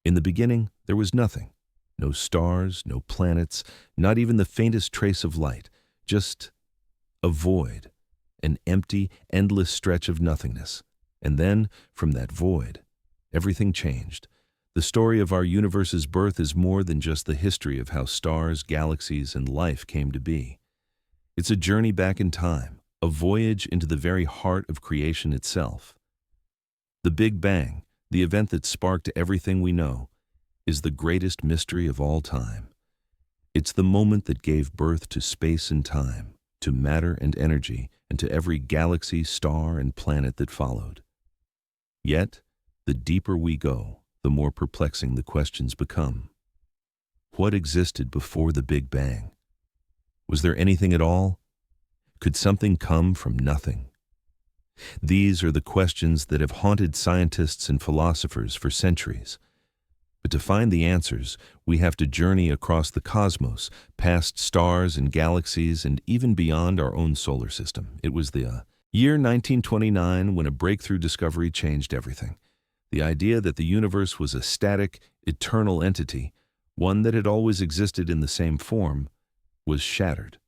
In the beginning, there was nothing. No stars, no planets, not even the faintest trace of light. Just a void, an empty, endless stretch of nothingness. And then, from that void, everything changed. The story of our universe's birth is more than just the history of how stars, galaxies, and life came to be. It's a journey back in time, a voyage into the very heart of creation itself. The Big Bang, the event that sparked everything we know, is the greatest mystery of all time. It's the moment that gave birth to space and time, to matter and energy, and to every galaxy, star, and planet that followed. Yet, the deeper we go, the more perplexing the questions become. What existed before the Big Bang? Was there anything at all? Could something come from nothing? These are the questions that have haunted scientists and philosophers for centuries. But to find the answers, we have to journey across the cosmos, past stars and galaxies, and even beyond our own solar system. It was the year 1929 when a breakthrough discovery changed everything. The idea that the universe was a static, eternal entity, one that had always existed in the same form, was shattered.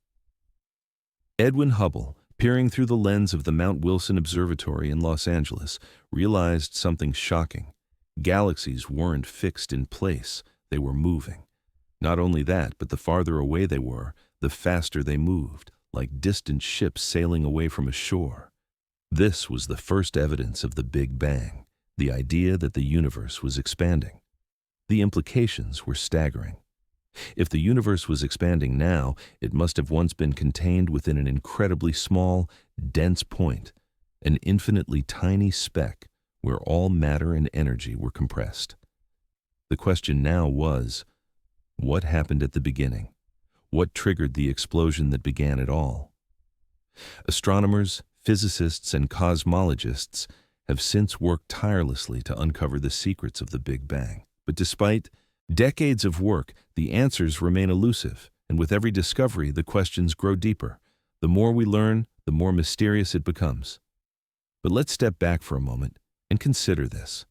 Edwin Hubble, peering through the lens of the Mount Wilson Observatory in Los Angeles, realized something shocking. Galaxies weren't fixed in place, they were moving. Not only that, but the farther away they were, the faster they moved, like distant ships sailing away from a shore. This was the first evidence of the Big Bang, the idea that the universe was expanding. The implications were staggering. If the universe was expanding now, it must have once been contained within an incredibly small, dense point, an infinitely tiny speck where all matter and energy were compressed. The question now was, what happened at the beginning? What triggered the explosion that began it all? Astronomers, physicists, and cosmologists have since worked tirelessly to uncover the secrets of the Big Bang. But despite decades of work, the answers remain elusive, and with every discovery, the questions grow deeper. The more we learn, the more mysterious it becomes. But let's step back for a moment and consider this.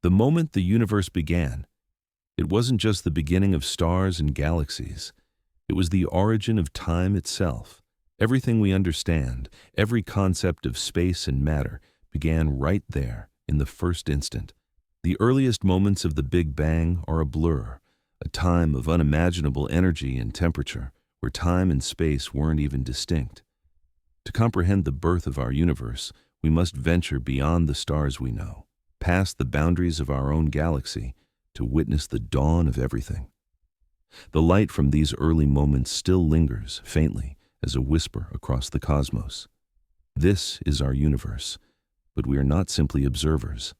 The moment the universe began, it wasn't just the beginning of stars and galaxies. It was the origin of time itself. Everything we understand, every concept of space and matter, began right there in the first instant. The earliest moments of the Big Bang are a blur, a time of unimaginable energy and temperature, where time and space weren't even distinct. To comprehend the birth of our universe, we must venture beyond the stars we know, past the boundaries of our own galaxy, to witness the dawn of everything. The light from these early moments still lingers, faintly, as a whisper across the cosmos. This is our universe, but we are not simply observers.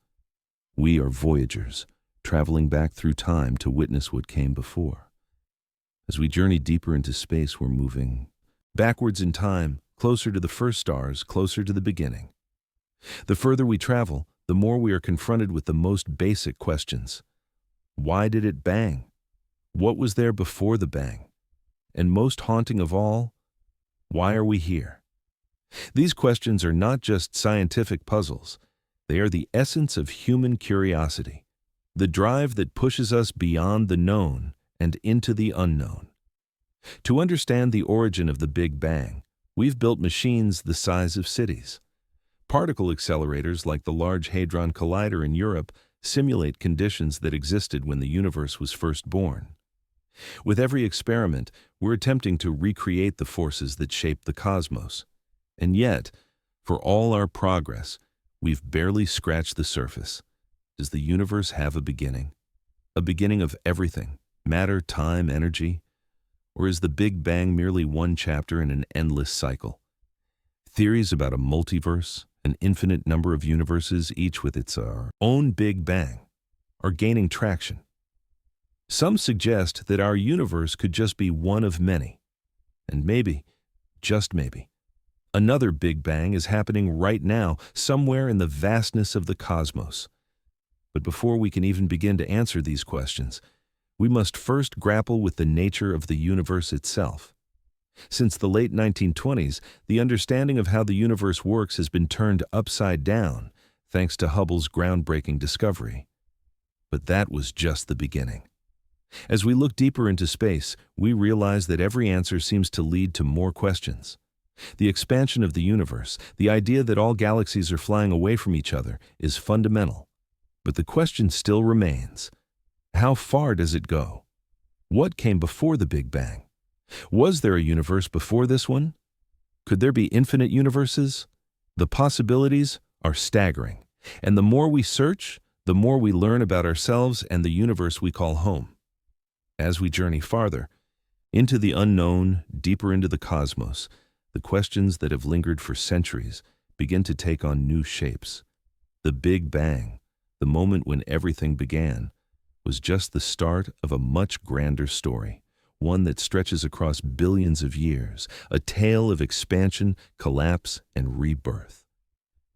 We are voyagers, traveling back through time to witness what came before. As we journey deeper into space, we're moving backwards in time, closer to the first stars, closer to the beginning. The further we travel, the more we are confronted with the most basic questions. Why did it bang? What was there before the bang? And most haunting of all, why are we here? These questions are not just scientific puzzles. They are the essence of human curiosity, the drive that pushes us beyond the known and into the unknown. To understand the origin of the Big Bang, we've built machines the size of cities. Particle accelerators like the Large Hadron Collider in Europe simulate conditions that existed when the universe was first born. With every experiment, we're attempting to recreate the forces that shape the cosmos. And yet, for all our progress, we've barely scratched the surface. Does the universe have a beginning? A beginning of everything, matter, time, energy? Or is the Big Bang merely one chapter in an endless cycle? Theories about a multiverse, an infinite number of universes, each with its own Big Bang, are gaining traction. Some suggest that our universe could just be one of many. And maybe, just maybe, another Big Bang is happening right now, somewhere in the vastness of the cosmos. But before we can even begin to answer these questions, we must first grapple with the nature of the universe itself. Since the late 1920s, the understanding of how the universe works has been turned upside down, thanks to Hubble's groundbreaking discovery. But that was just the beginning. As we look deeper into space, we realize that every answer seems to lead to more questions. The expansion of the universe, the idea that all galaxies are flying away from each other, is fundamental. But the question still remains: how far does it go? What came before the Big Bang? Was there a universe before this one? Could there be infinite universes? The possibilities are staggering, and the more we search, the more we learn about ourselves and the universe we call home. As we journey farther, into the unknown, deeper into the cosmos, the questions that have lingered for centuries begin to take on new shapes. The Big Bang, the moment when everything began, was just the start of a much grander story, one that stretches across billions of years, a tale of expansion, collapse, and rebirth.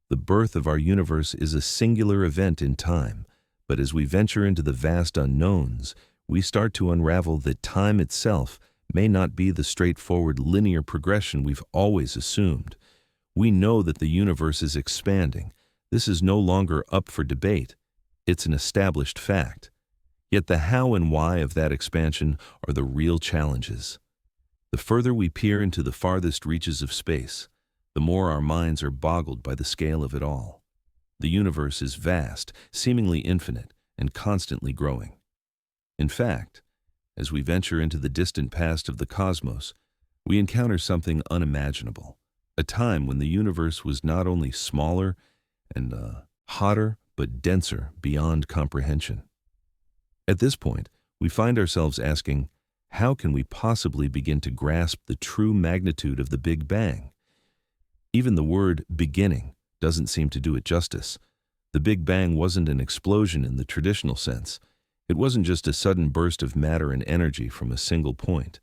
The birth of our universe is a singular event in time, but as we venture into the vast unknowns, we start to unravel that time itself may not be the straightforward linear progression we've always assumed. We know that the universe is expanding. This is no longer up for debate. It's an established fact. Yet the how and why of that expansion are the real challenges. The further we peer into the farthest reaches of space, the more our minds are boggled by the scale of it all. The universe is vast, seemingly infinite, and constantly growing. In fact, as we venture into the distant past of the cosmos, we encounter something unimaginable, a time when the universe was not only smaller and hotter, but denser beyond comprehension. At this point, we find ourselves asking, how can we possibly begin to grasp the true magnitude of the Big Bang? Even the word beginning doesn't seem to do it justice. The Big Bang wasn't an explosion in the traditional sense. It wasn't just a sudden burst of matter and energy from a single point.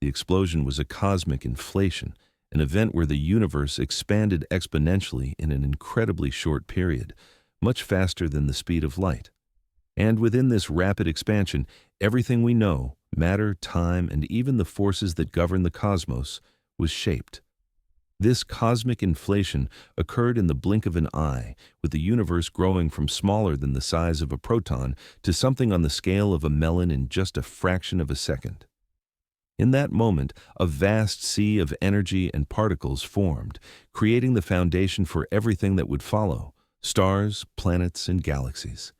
The explosion was a cosmic inflation, an event where the universe expanded exponentially in an incredibly short period, much faster than the speed of light. And within this rapid expansion, everything we know, matter, time, and even the forces that govern the cosmos, was shaped. This cosmic inflation occurred in the blink of an eye, with the universe growing from smaller than the size of a proton to something on the scale of a melon in just a fraction of a second. In that moment, a vast sea of energy and particles formed, creating the foundation for everything that would follow: stars, planets, and galaxies.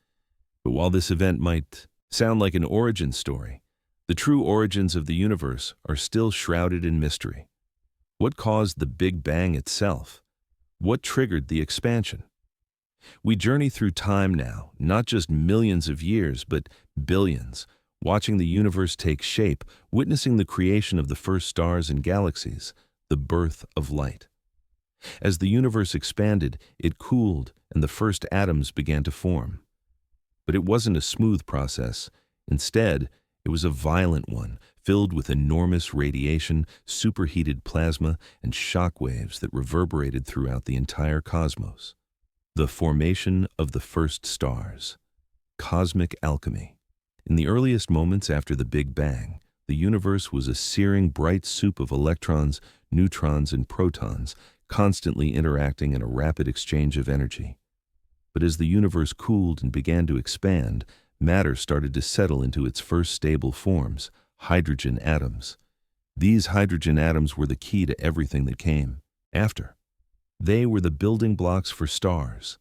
But while this event might sound like an origin story, the true origins of the universe are still shrouded in mystery. What caused the Big Bang itself? What triggered the expansion? We journey through time now, not just millions of years, but billions, watching the universe take shape, witnessing the creation of the first stars and galaxies, the birth of light. As the universe expanded, it cooled, and the first atoms began to form. But it wasn't a smooth process. Instead, it was a violent one, filled with enormous radiation, superheated plasma, and shock waves that reverberated throughout the entire cosmos. The formation of the first stars. Cosmic alchemy. In the earliest moments after the Big Bang, the universe was a searing bright soup of electrons, neutrons, and protons, constantly interacting in a rapid exchange of energy. But as the universe cooled and began to expand, matter started to settle into its first stable forms, hydrogen atoms. These hydrogen atoms were the key to everything that came after. They were the building blocks for stars.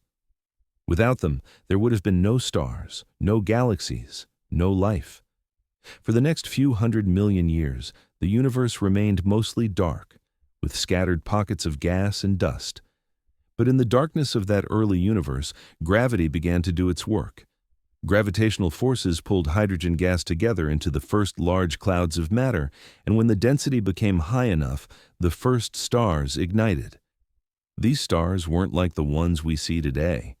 Without them, there would have been no stars, no galaxies, no life. For the next few 100 million years, the universe remained mostly dark, with scattered pockets of gas and dust. But in the darkness of that early universe, gravity began to do its work. Gravitational forces pulled hydrogen gas together into the first large clouds of matter, and when the density became high enough, the first stars ignited. These stars weren't like the ones we see today.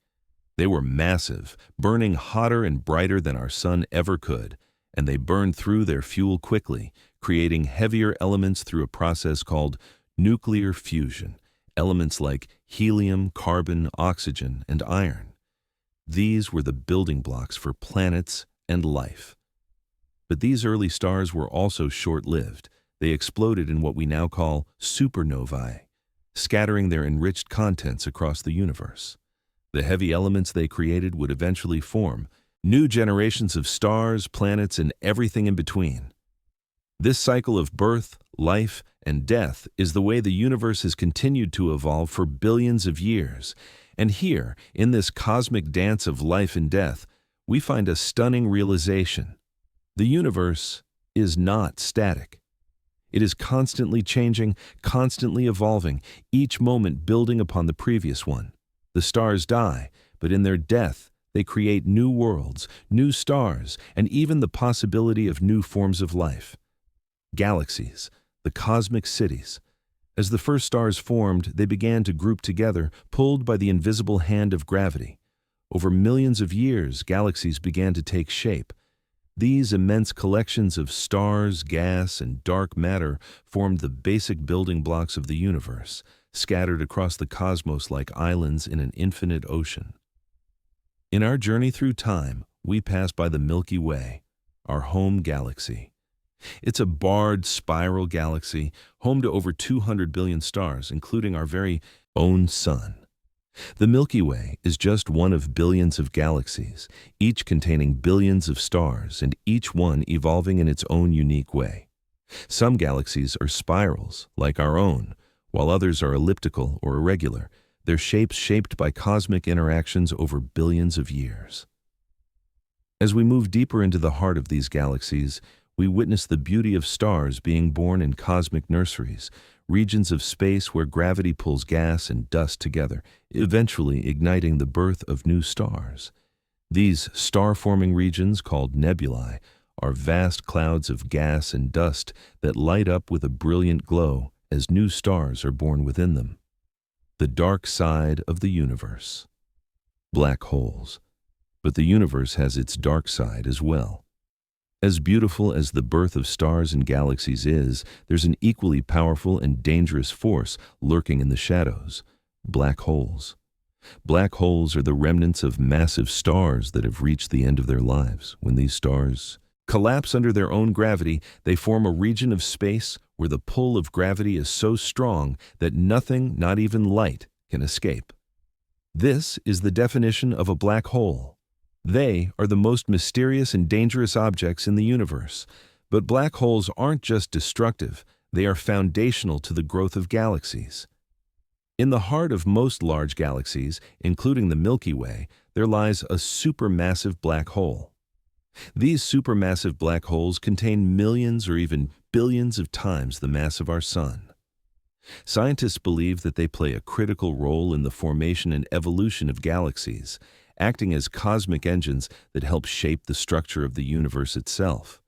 They were massive, burning hotter and brighter than our sun ever could, and they burned through their fuel quickly, creating heavier elements through a process called nuclear fusion, elements like helium, carbon, oxygen, and iron. These were the building blocks for planets and life. But these early stars were also short-lived. They exploded in what we now call supernovae, scattering their enriched contents across the universe. The heavy elements they created would eventually form new generations of stars, planets, and everything in between. This cycle of birth, life, and death is the way the universe has continued to evolve for billions of years. And here, in this cosmic dance of life and death, we find a stunning realization. The universe is not static. It is constantly changing, constantly evolving, each moment building upon the previous one. The stars die, but in their death, they create new worlds, new stars, and even the possibility of new forms of life. Galaxies, the cosmic cities. As the first stars formed, they began to group together, pulled by the invisible hand of gravity. Over millions of years, galaxies began to take shape. These immense collections of stars, gas, and dark matter formed the basic building blocks of the universe, scattered across the cosmos like islands in an infinite ocean. In our journey through time, we pass by the Milky Way, our home galaxy. It's a barred spiral galaxy, home to over 200 billion stars, including our very own sun. The Milky Way is just one of billions of galaxies, each containing billions of stars and each one evolving in its own unique way. Some galaxies are spirals, like our own, while others are elliptical or irregular, their shapes shaped by cosmic interactions over billions of years. As we move deeper into the heart of these galaxies, we witness the beauty of stars being born in cosmic nurseries, regions of space where gravity pulls gas and dust together, eventually igniting the birth of new stars. These star-forming regions, called nebulae, are vast clouds of gas and dust that light up with a brilliant glow as new stars are born within them. The dark side of the universe. Black holes. But the universe has its dark side as well. As beautiful as the birth of stars and galaxies is, there's an equally powerful and dangerous force lurking in the shadows: black holes. Black holes are the remnants of massive stars that have reached the end of their lives. When these stars collapse under their own gravity, they form a region of space where the pull of gravity is so strong that nothing, not even light, can escape. This is the definition of a black hole. They are the most mysterious and dangerous objects in the universe. But black holes aren't just destructive, they are foundational to the growth of galaxies. In the heart of most large galaxies, including the Milky Way, there lies a supermassive black hole. These supermassive black holes contain millions or even billions of times the mass of our Sun. Scientists believe that they play a critical role in the formation and evolution of galaxies, acting as cosmic engines that help shape the structure of the universe itself.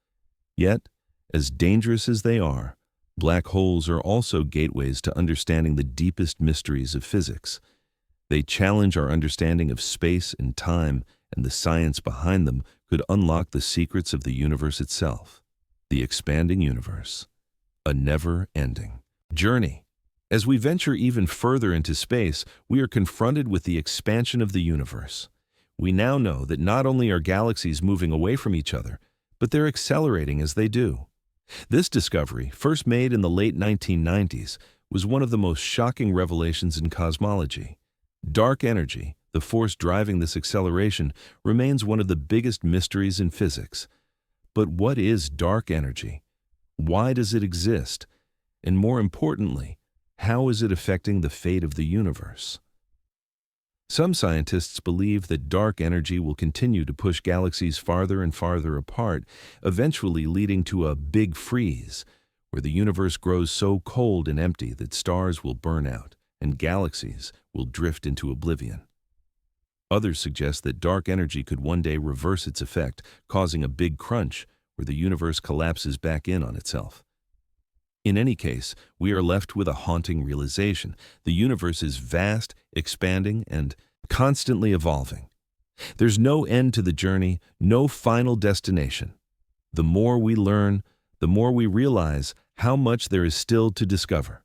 Yet, as dangerous as they are, black holes are also gateways to understanding the deepest mysteries of physics. They challenge our understanding of space and time, and the science behind them could unlock the secrets of the universe itself. The expanding universe. A never-ending journey. As we venture even further into space, we are confronted with the expansion of the universe. We now know that not only are galaxies moving away from each other, but they're accelerating as they do. This discovery, first made in the late 1990s, was one of the most shocking revelations in cosmology. Dark energy, the force driving this acceleration, remains one of the biggest mysteries in physics. But what is dark energy? Why does it exist? And more importantly, how is it affecting the fate of the universe? Some scientists believe that dark energy will continue to push galaxies farther and farther apart, eventually leading to a big freeze, where the universe grows so cold and empty that stars will burn out and galaxies will drift into oblivion. Others suggest that dark energy could one day reverse its effect, causing a big crunch where the universe collapses back in on itself. In any case, we are left with a haunting realization. The universe is vast, expanding, and constantly evolving. There's no end to the journey, no final destination. The more we learn, the more we realize how much there is still to discover.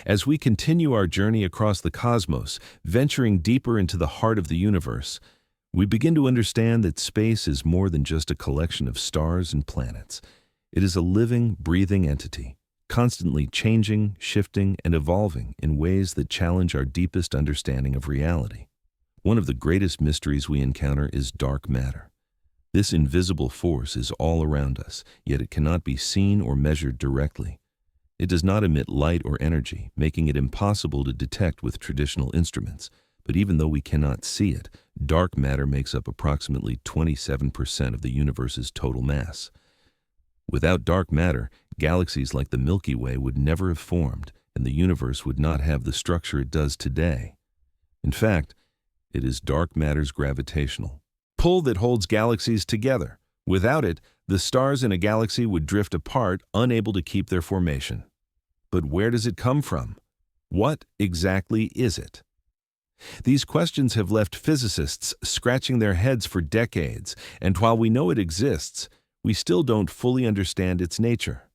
As we continue our journey across the cosmos, venturing deeper into the heart of the universe, we begin to understand that space is more than just a collection of stars and planets. It is a living, breathing entity, constantly changing, shifting, and evolving in ways that challenge our deepest understanding of reality. One of the greatest mysteries we encounter is dark matter. This invisible force is all around us, yet it cannot be seen or measured directly. It does not emit light or energy, making it impossible to detect with traditional instruments. But even though we cannot see it, dark matter makes up approximately 27% of the universe's total mass. Without dark matter, galaxies like the Milky Way would never have formed, and the universe would not have the structure it does today. In fact, it is dark matter's gravitational pull that holds galaxies together. Without it, the stars in a galaxy would drift apart, unable to keep their formation. But where does it come from? What exactly is it? These questions have left physicists scratching their heads for decades, and while we know it exists, we still don't fully understand its nature.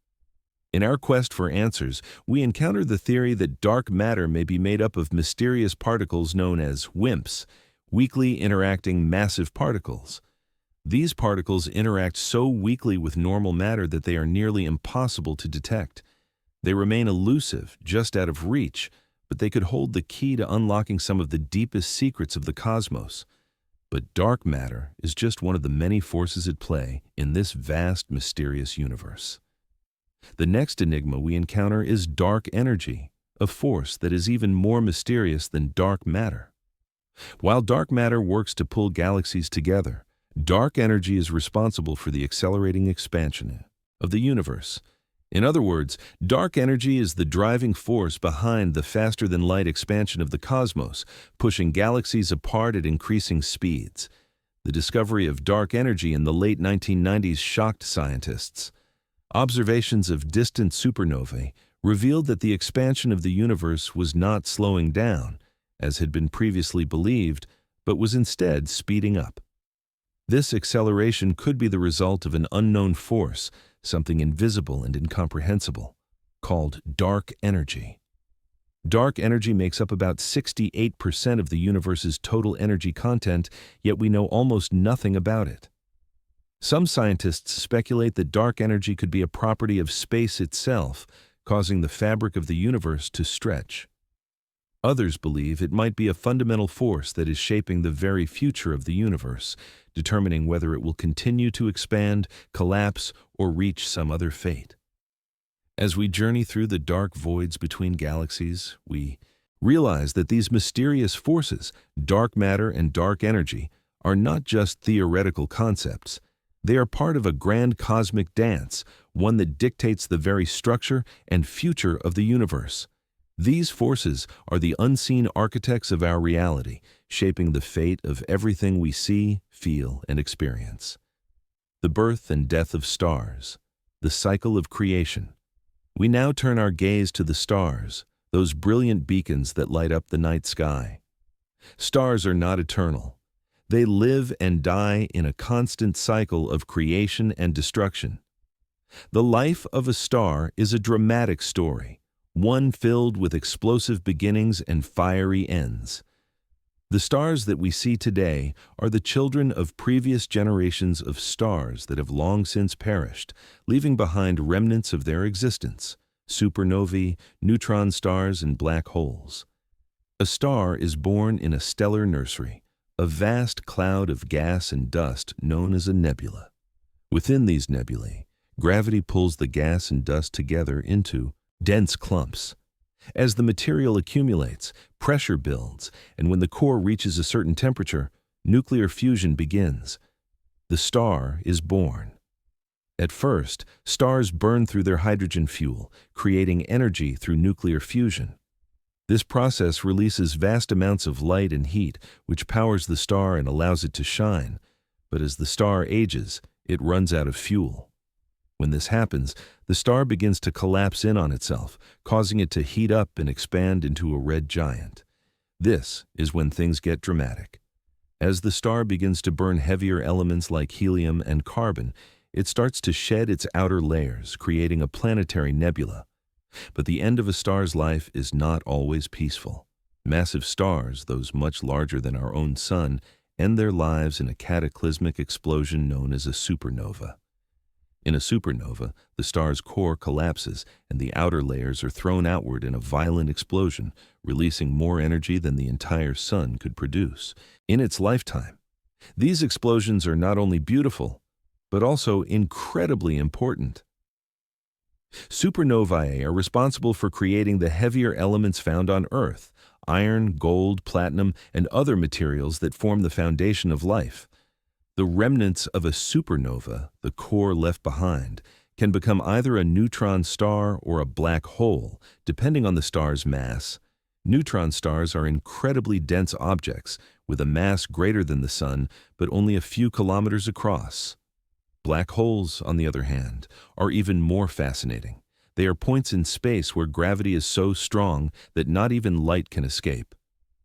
In our quest for answers, we encounter the theory that dark matter may be made up of mysterious particles known as WIMPs, weakly interacting massive particles. These particles interact so weakly with normal matter that they are nearly impossible to detect. They remain elusive, just out of reach, but they could hold the key to unlocking some of the deepest secrets of the cosmos. But dark matter is just one of the many forces at play in this vast, mysterious universe. The next enigma we encounter is dark energy, a force that is even more mysterious than dark matter. While dark matter works to pull galaxies together, dark energy is responsible for the accelerating expansion of the universe. In other words, dark energy is the driving force behind the faster-than-light expansion of the cosmos, pushing galaxies apart at increasing speeds. The discovery of dark energy in the late 1990s shocked scientists. Observations of distant supernovae revealed that the expansion of the universe was not slowing down, as had been previously believed, but was instead speeding up. This acceleration could be the result of an unknown force, something invisible and incomprehensible, called dark energy. Dark energy makes up about 68% of the universe's total energy content, yet we know almost nothing about it. Some scientists speculate that dark energy could be a property of space itself, causing the fabric of the universe to stretch. Others believe it might be a fundamental force that is shaping the very future of the universe, determining whether it will continue to expand, collapse, or reach some other fate. As we journey through the dark voids between galaxies, we realize that these mysterious forces, dark matter and dark energy, are not just theoretical concepts. They are part of a grand cosmic dance, one that dictates the very structure and future of the universe. These forces are the unseen architects of our reality, shaping the fate of everything we see, feel, and experience. The birth and death of stars, the cycle of creation. We now turn our gaze to the stars, those brilliant beacons that light up the night sky. Stars are not eternal. They live and die in a constant cycle of creation and destruction. The life of a star is a dramatic story, one filled with explosive beginnings and fiery ends. The stars that we see today are the children of previous generations of stars that have long since perished, leaving behind remnants of their existence: supernovae, neutron stars, and black holes. A star is born in a stellar nursery, a vast cloud of gas and dust known as a nebula. Within these nebulae, gravity pulls the gas and dust together into dense clumps. As the material accumulates, pressure builds, and when the core reaches a certain temperature, nuclear fusion begins. The star is born. At first, stars burn through their hydrogen fuel, creating energy through nuclear fusion. This process releases vast amounts of light and heat, which powers the star and allows it to shine. But as the star ages, it runs out of fuel. When this happens, the star begins to collapse in on itself, causing it to heat up and expand into a red giant. This is when things get dramatic. As the star begins to burn heavier elements like helium and carbon, it starts to shed its outer layers, creating a planetary nebula. But the end of a star's life is not always peaceful. Massive stars, those much larger than our own sun, end their lives in a cataclysmic explosion known as a supernova. In a supernova, the star's core collapses and the outer layers are thrown outward in a violent explosion, releasing more energy than the entire sun could produce. In its lifetime, These explosions are not only beautiful, but also incredibly important. Supernovae are responsible for creating the heavier elements found on Earth: iron, gold, platinum, and other materials that form the foundation of life. The remnants of a supernova, the core left behind, can become either a neutron star or a black hole, depending on the star's mass. Neutron stars are incredibly dense objects with a mass greater than the Sun, but only a few kilometers across. Black holes, on the other hand, are even more fascinating. They are points in space where gravity is so strong that not even light can escape.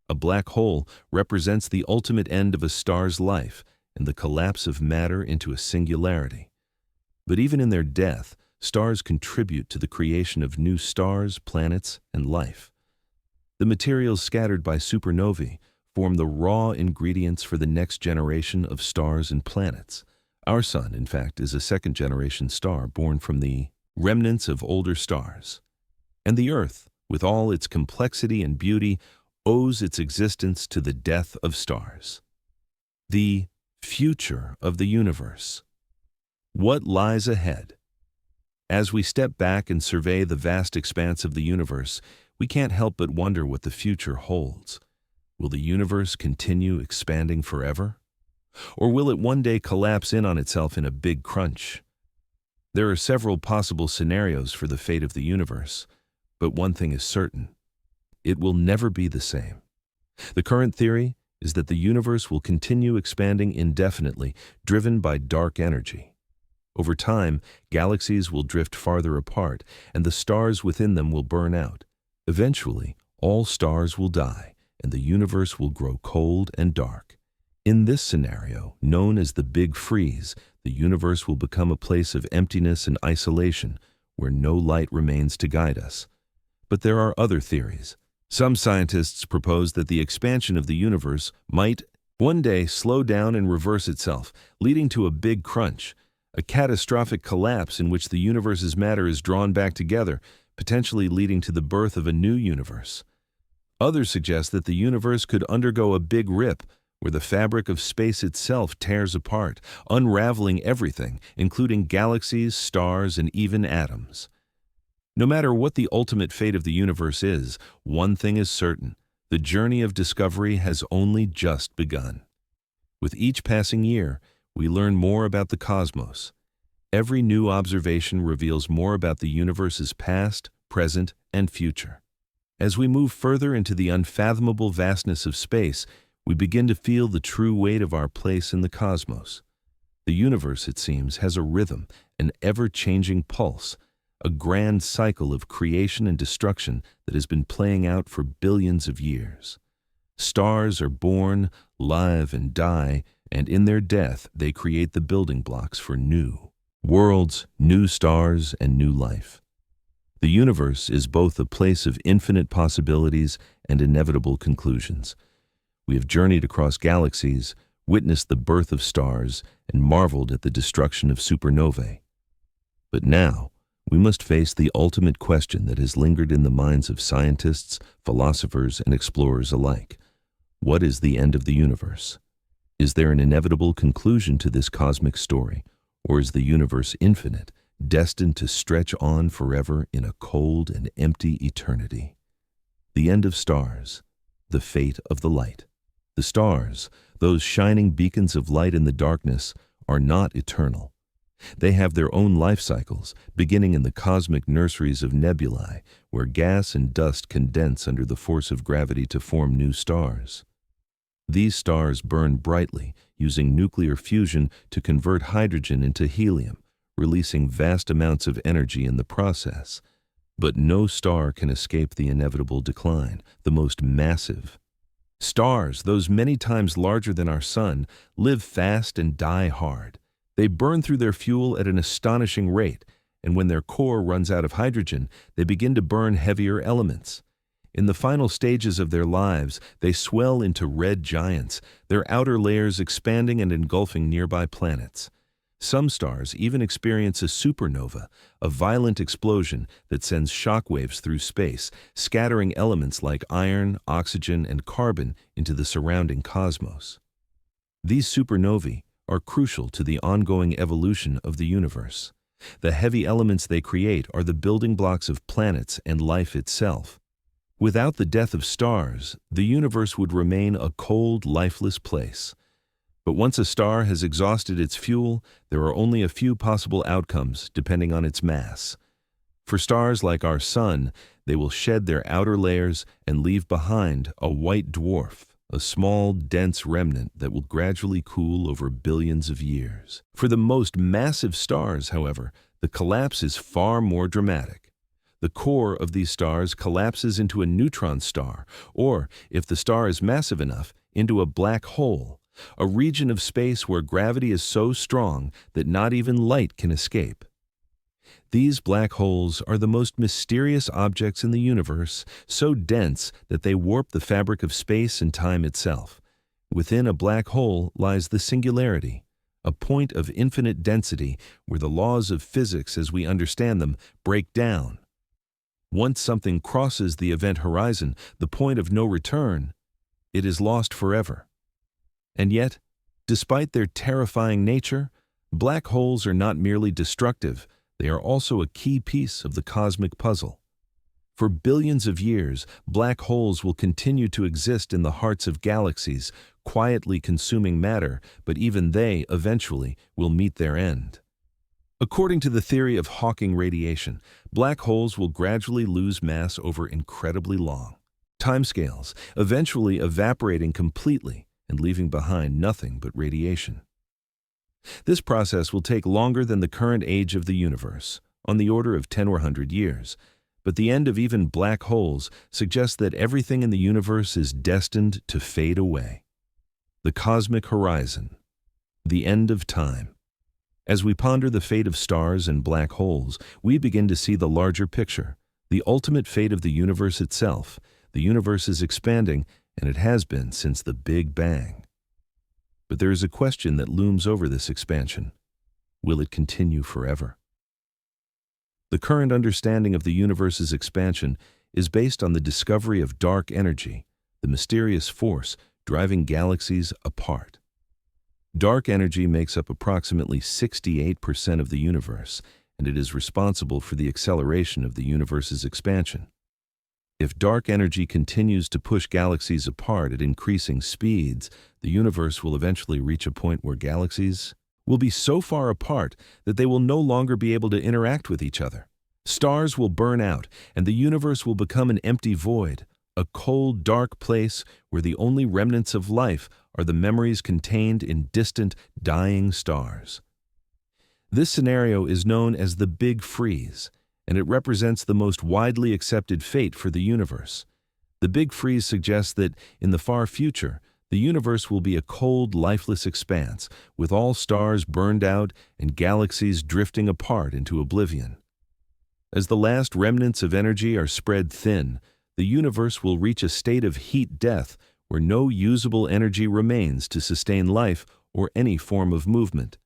A black hole represents the ultimate end of a star's life and the collapse of matter into a singularity. But even in their death, stars contribute to the creation of new stars, planets, and life. The materials scattered by supernovae form the raw ingredients for the next generation of stars and planets. Our Sun, in fact, is a second-generation star born from the remnants of older stars. And the Earth, with all its complexity and beauty, owes its existence to the death of stars. The future of the universe. What lies ahead? As we step back and survey the vast expanse of the universe, we can't help but wonder what the future holds. Will the universe continue expanding forever? Or will it one day collapse in on itself in a big crunch? There are several possible scenarios for the fate of the universe, but one thing is certain: it will never be the same. The current theory is that the universe will continue expanding indefinitely, driven by dark energy. Over time, galaxies will drift farther apart, and the stars within them will burn out. Eventually, all stars will die, and the universe will grow cold and dark. In this scenario, known as the Big Freeze, the universe will become a place of emptiness and isolation, where no light remains to guide us. But there are other theories. Some scientists propose that the expansion of the universe might one day slow down and reverse itself, leading to a big crunch, a catastrophic collapse in which the universe's matter is drawn back together, potentially leading to the birth of a new universe. Others suggest that the universe could undergo a big rip, where the fabric of space itself tears apart, unraveling everything, including galaxies, stars, and even atoms. No matter what the ultimate fate of the universe is, one thing is certain: the journey of discovery has only just begun. With each passing year, we learn more about the cosmos. Every new observation reveals more about the universe's past, present, and future. As we move further into the unfathomable vastness of space, we begin to feel the true weight of our place in the cosmos. The universe, it seems, has a rhythm, an ever-changing pulse, a grand cycle of creation and destruction that has been playing out for billions of years. Stars are born, live, and die, and in their death they create the building blocks for new worlds, new stars, and new life. The universe is both a place of infinite possibilities and inevitable conclusions. We have journeyed across galaxies, witnessed the birth of stars, and marveled at the destruction of supernovae. But now, we must face the ultimate question that has lingered in the minds of scientists, philosophers, and explorers alike. What is the end of the universe? Is there an inevitable conclusion to this cosmic story, or is the universe infinite, destined to stretch on forever in a cold and empty eternity? The end of stars, the fate of the light. The stars, those shining beacons of light in the darkness, are not eternal. They have their own life cycles, beginning in the cosmic nurseries of nebulae, where gas and dust condense under the force of gravity to form new stars. These stars burn brightly, using nuclear fusion to convert hydrogen into helium, releasing vast amounts of energy in the process. But no star can escape the inevitable decline, the most massive. Stars, those many times larger than our Sun, live fast and die hard. They burn through their fuel at an astonishing rate, and when their core runs out of hydrogen, they begin to burn heavier elements. In the final stages of their lives, they swell into red giants, their outer layers expanding and engulfing nearby planets. Some stars even experience a supernova, a violent explosion that sends shockwaves through space, scattering elements like iron, oxygen, and carbon into the surrounding cosmos. These supernovae are crucial to the ongoing evolution of the universe. The heavy elements they create are the building blocks of planets and life itself. Without the death of stars, the universe would remain a cold, lifeless place. But once a star has exhausted its fuel, there are only a few possible outcomes depending on its mass. For stars like our Sun, they will shed their outer layers and leave behind a white dwarf, a small, dense remnant that will gradually cool over billions of years. For the most massive stars, however, the collapse is far more dramatic. The core of these stars collapses into a neutron star, or, if the star is massive enough, into a black hole, a region of space where gravity is so strong that not even light can escape. These black holes are the most mysterious objects in the universe, so dense that they warp the fabric of space and time itself. Within a black hole lies the singularity, a point of infinite density where the laws of physics as we understand them break down. Once something crosses the event horizon, the point of no return, it is lost forever. And yet, despite their terrifying nature, black holes are not merely destructive, they are also a key piece of the cosmic puzzle. For billions of years, black holes will continue to exist in the hearts of galaxies, quietly consuming matter, but even they, eventually, will meet their end. According to the theory of Hawking radiation, black holes will gradually lose mass over incredibly long timescales, eventually evaporating completely and leaving behind nothing but radiation. This process will take longer than the current age of the universe, on the order of 10 or 100 years, but the end of even black holes suggests that everything in the universe is destined to fade away. The cosmic horizon, the end of time. As we ponder the fate of stars and black holes, we begin to see the larger picture, the ultimate fate of the universe itself. The universe is expanding, and it has been since the Big Bang. But there is a question that looms over this expansion. Will it continue forever? The current understanding of the universe's expansion is based on the discovery of dark energy, the mysterious force driving galaxies apart. Dark energy makes up approximately 68% of the universe, and it is responsible for the acceleration of the universe's expansion. If dark energy continues to push galaxies apart at increasing speeds, the universe will eventually reach a point where galaxies will be so far apart that they will no longer be able to interact with each other. Stars will burn out, and the universe will become an empty void, a cold, dark place where the only remnants of life are the memories contained in distant, dying stars. This scenario is known as the Big Freeze, and it represents the most widely accepted fate for the universe. The Big Freeze suggests that, in the far future, the universe will be a cold, lifeless expanse, with all stars burned out and galaxies drifting apart into oblivion. As the last remnants of energy are spread thin, the universe will reach a state of heat death where no usable energy remains to sustain life or any form of movement.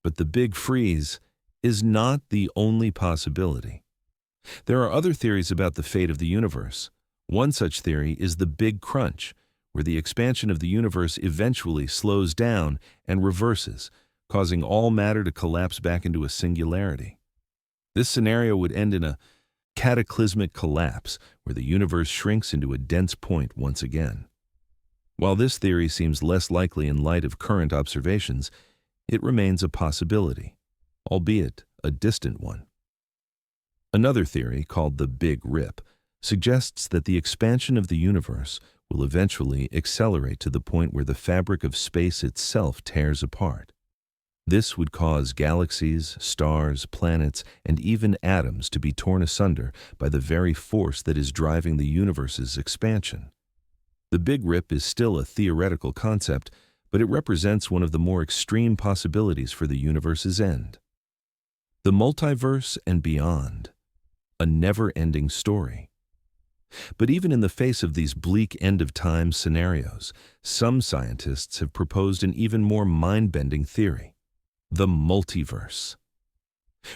But the Big Freeze is not the only possibility. There are other theories about the fate of the universe. One such theory is the Big Crunch, where the expansion of the universe eventually slows down and reverses, causing all matter to collapse back into a singularity. This scenario would end in a cataclysmic collapse, where the universe shrinks into a dense point once again. While this theory seems less likely in light of current observations, it remains a possibility, albeit a distant one. Another theory, called the Big Rip, suggests that the expansion of the universe will eventually accelerate to the point where the fabric of space itself tears apart. This would cause galaxies, stars, planets, and even atoms to be torn asunder by the very force that is driving the universe's expansion. The Big Rip is still a theoretical concept, but it represents one of the more extreme possibilities for the universe's end. The multiverse and beyond, a never-ending story. But even in the face of these bleak end-of-time scenarios, some scientists have proposed an even more mind-bending theory: the multiverse.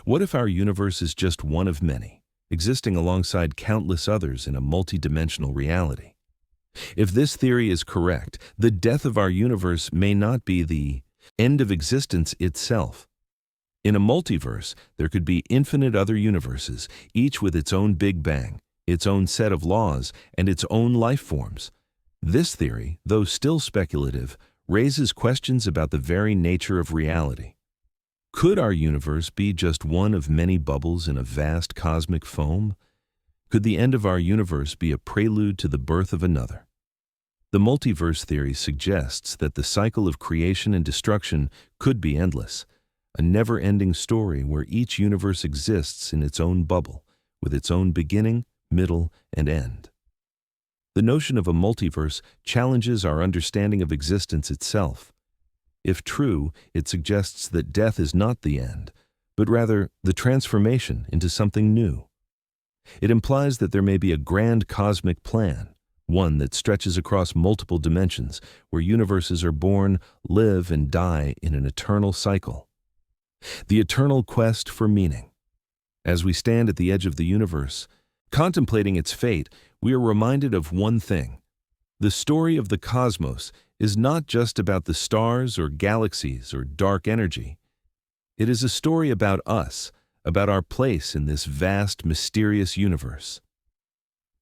What if our universe is just one of many, existing alongside countless others in a multidimensional reality? If this theory is correct, the death of our universe may not be the end of existence itself. In a multiverse, there could be infinite other universes, each with its own Big Bang, its own set of laws, and its own life forms. This theory, though still speculative, raises questions about the very nature of reality. Could our universe be just one of many bubbles in a vast cosmic foam? Could the end of our universe be a prelude to the birth of another? The multiverse theory suggests that the cycle of creation and destruction could be endless, a never-ending story where each universe exists in its own bubble, with its own beginning, middle, and end. The notion of a multiverse challenges our understanding of existence itself. If true, it suggests that death is not the end, but rather the transformation into something new. It implies that there may be a grand cosmic plan, one that stretches across multiple dimensions, where universes are born, live, and die in an eternal cycle. The eternal quest for meaning. As we stand at the edge of the universe, contemplating its fate, we are reminded of one thing. The story of the cosmos is not just about the stars or galaxies or dark energy. It is a story about us, about our place in this vast, mysterious universe.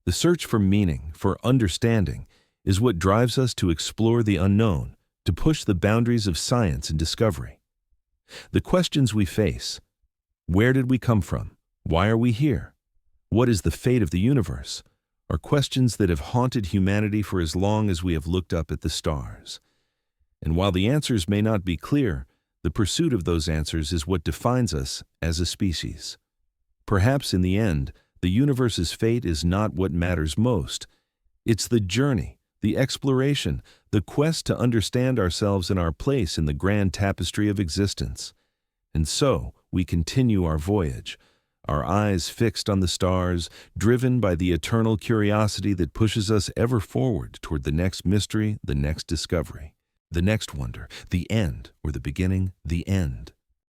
The search for meaning, for understanding, is what drives us to explore the unknown, to push the boundaries of science and discovery. The questions we face: where did we come from? Why are we here? What is the fate of the universe? Are questions that have haunted humanity for as long as we have looked up at the stars. And while the answers may not be clear, the pursuit of those answers is what defines us as a species. Perhaps in the end, the universe's fate is not what matters most. It's the journey, the exploration, the quest to understand ourselves and our place in the grand tapestry of existence. And so, we continue our voyage, our eyes fixed on the stars, driven by the eternal curiosity that pushes us ever forward toward the next mystery, the next discovery, the next wonder, the end, or the beginning, the end.